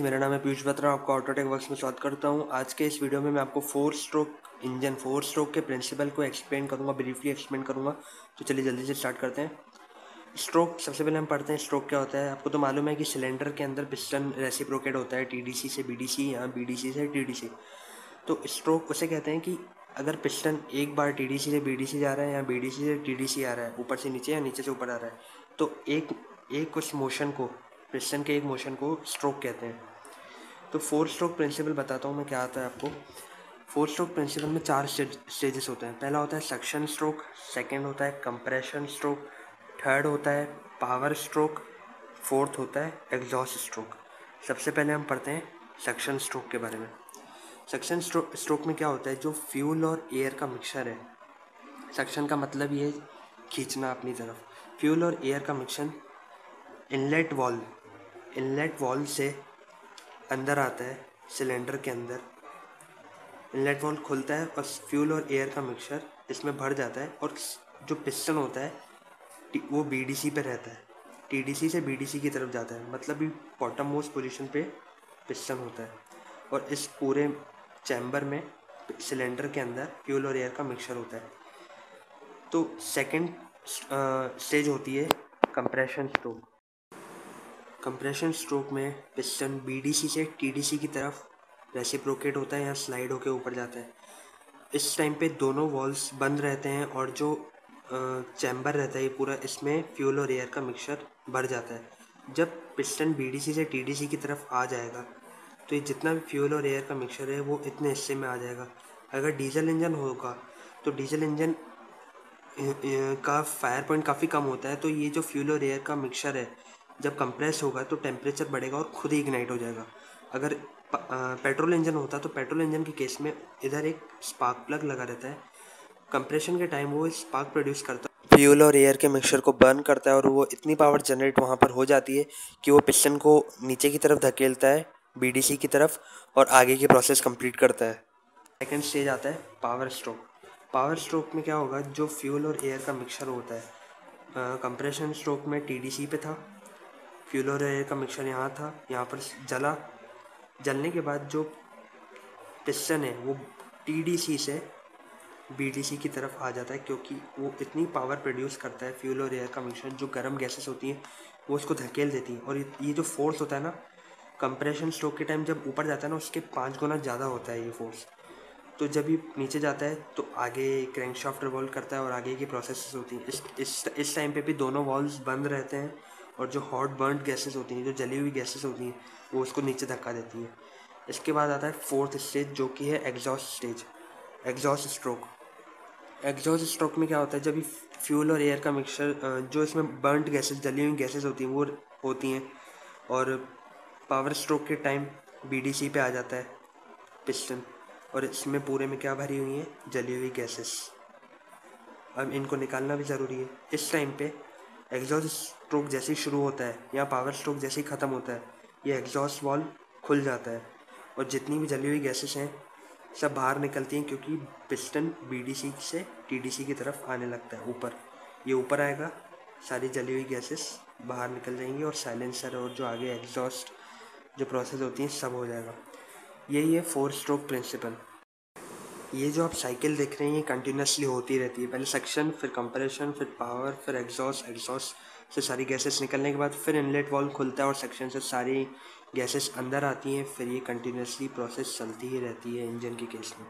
Guys, मेरा नाम है पीयूष बत्रा। आपको ऑटोटेक वर्क्स में स्वागत करता हूं। आज के इस वीडियो में मैं आपको फोर स्ट्रोक के प्रिंसिपल को एक्सप्लेन करूंगा, ब्रीफली एक्सप्लेन करूंगा। तो चलिए जल्दी से स्टार्ट करते हैं। स्ट्रोक सबसे पहले हम पढ़ते हैं स्ट्रोक क्या होता है। आपको तो मालूम है कि सिलेंडर के अंदर पिस्टन रेसिप्रोकेट होता है, टीडीसी से बीडीसी या बीडीसी से टीडीसी। तो स्ट्रोक उसे कहते हैं कि अगर पिस्टन एक बार टीडीसी से बीडीसी जा रहा है या बीडीसी से टीडीसी आ रहा है, ऊपर से नीचे या नीचे से ऊपर आ रहा है, तो एक उस मोशन को, पिस्टन के एक मोशन को स्ट्रोक कहते हैं। तो फोर स्ट्रोक प्रिंसिपल बताता हूँ मैं क्या आता है आपको। फोर स्ट्रोक प्रिंसिपल में 4 स्टेजेस होते हैं। पहला होता है सक्शन स्ट्रोक, सेकंड होता है कंप्रेशन स्ट्रोक, थर्ड होता है पावर स्ट्रोक, फोर्थ होता है एग्जॉस्ट स्ट्रोक। सबसे पहले हम पढ़ते हैं सक्शन स्ट्रोक के बारे में। सक्शन स्ट्रोक में क्या होता है, जो फ्यूल और एयर का मिक्सचर है। सक्शन का मतलब ये खींचना अपनी तरफ। फ्यूल और एयर का मिक्सचर इनलेट वाल्व से अंदर आता है। सिलेंडर के अंदर इनलेट वाल्व खुलता है और फ्यूल और एयर का मिक्सचर इसमें भर जाता है, और जो पिस्टन होता है वो बीडीसी पे रहता है। टीडीसी से बीडीसी की तरफ जाता है, मतलब भी बॉटम मोस्ट पोजीशन पे पिस्टन होता है। और इस पूरे चैम्बर में सिलेंडर के अंदर फ्यूल और एयर का मिक्सचर होता है। तो सेकंड स्टेज होती है कंप्रेशन स्ट्रोक। कंप्रेशन स्ट्रोक में पिस्टन बीडीसी से टीडीसी की तरफ रेसिप्रोकेट होता है या स्लाइड होकर ऊपर जाता है। इस टाइम पे दोनों वॉल्स बंद रहते हैं और जो चैम्बर रहता है ये पूरा, इसमें फ्यूल और एयर का मिक्सचर भर जाता है। जब पिस्टन बीडीसी से टीडीसी की तरफ आ जाएगा तो ये जितना भी फ्यूल और एयर का मिक्सचर है वो इतने हिस्से में आ जाएगा। अगर डीजल इंजन होगा तो डीजल इंजन का फायर पॉइंट काफ़ी कम होता है। तो ये जो फ्यूल और एयर का मिक्सचर है जब कंप्रेस होगा तो टेम्परेचर बढ़ेगा और खुद ही इग्नाइट हो जाएगा। अगर पेट्रोल इंजन होता तो पेट्रोल इंजन के केस में इधर एक स्पार्क प्लग लगा रहता है। कंप्रेशन के टाइम वो स्पार्क प्रोड्यूस करता है, फ्यूल और एयर के मिक्सचर को बर्न करता है, और वो इतनी पावर जनरेट वहाँ पर हो जाती है कि वो पिस्टन को नीचे की तरफ धकेलता है बीडीसी की तरफ, और आगे की प्रोसेस कंप्लीट करता है। सेकेंड स्टेज आता है पावर स्ट्रोक। पावर स्ट्रोक में क्या होगा, जो फ्यूल और एयर का मिक्सचर होता है, कंप्रेशन स्ट्रोक में टीडीसी पे था, फ्यूल और एयर का मिक्सचर यहाँ था, यहाँ पर जलने के बाद जो पिस्टन है वो टीडीसी से बीडीसी की तरफ आ जाता है, क्योंकि वो इतनी पावर प्रोड्यूस करता है। फ्यूल और एयर का मिक्सचर, जो गर्म गैसेस होती हैं वो उसको धकेल देती हैं, और ये जो फोर्स होता है ना, कंप्रेशन स्ट्रोक के टाइम जब ऊपर जाता है ना, उसके 5 गुना ज़्यादा होता है ये फोर्स। तो जब ये नीचे जाता है तो आगे क्रैंकशाफ्ट रिवॉल्व करता है और आगे की प्रोसेसेस होती हैं। इस टाइम पे भी दोनों वॉल्व्स बंद रहते हैं, और जो हॉट बर्न्ड गैसेस होती हैं, जो जली हुई गैसेस होती हैं, वो उसको नीचे धक्का देती हैं। इसके बाद आता है फोर्थ स्टेज, जो कि है exhaust stage, exhaust stroke. Exhaust stroke में क्या होता है, जब भी फ्यूल और एयर का मिक्सचर, जो इसमें बर्न्ड गैसेस, जली हुई गैसेस होती हैं, वो होती हैं, और पावर स्ट्रोक के टाइम बीडीसी पे आ जाता है पिस्टन, और इसमें पूरे में क्या भरी हुई है, जली हुई गैसेस। अब इनको निकालना भी ज़रूरी है। इस टाइम पे एग्जॉस्ट स्ट्रोक जैसे ही शुरू होता है या पावर स्ट्रोक जैसे ही ख़त्म होता है, ये एग्जॉस्ट वाल्व खुल जाता है, और जितनी भी जली हुई गैसेस हैं सब बाहर निकलती हैं, क्योंकि पिस्टन बीडीसी से टीडीसी की तरफ आने लगता है। ऊपर ये ऊपर आएगा, सारी जली हुई गैसेस बाहर निकल जाएंगी, और साइलेंसर और जो आगे एग्जॉस्ट जो प्रोसेस होती है सब हो जाएगा। यही है फोर स्ट्रोक प्रिंसिपल। ये जो आप साइकिल देख रहे हैं ये कंटिन्यूसली होती रहती है। पहले सक्शन, फिर कंप्रेशन, फिर पावर, फिर एग्जॉस्ट से सारी गैसेस निकलने के बाद फिर इनलेट वाल्व खुलता है और सक्शन से सारी गैसेस अंदर आती हैं। फिर ये कंटिन्यूसली प्रोसेस चलती ही रहती है इंजन के केस में।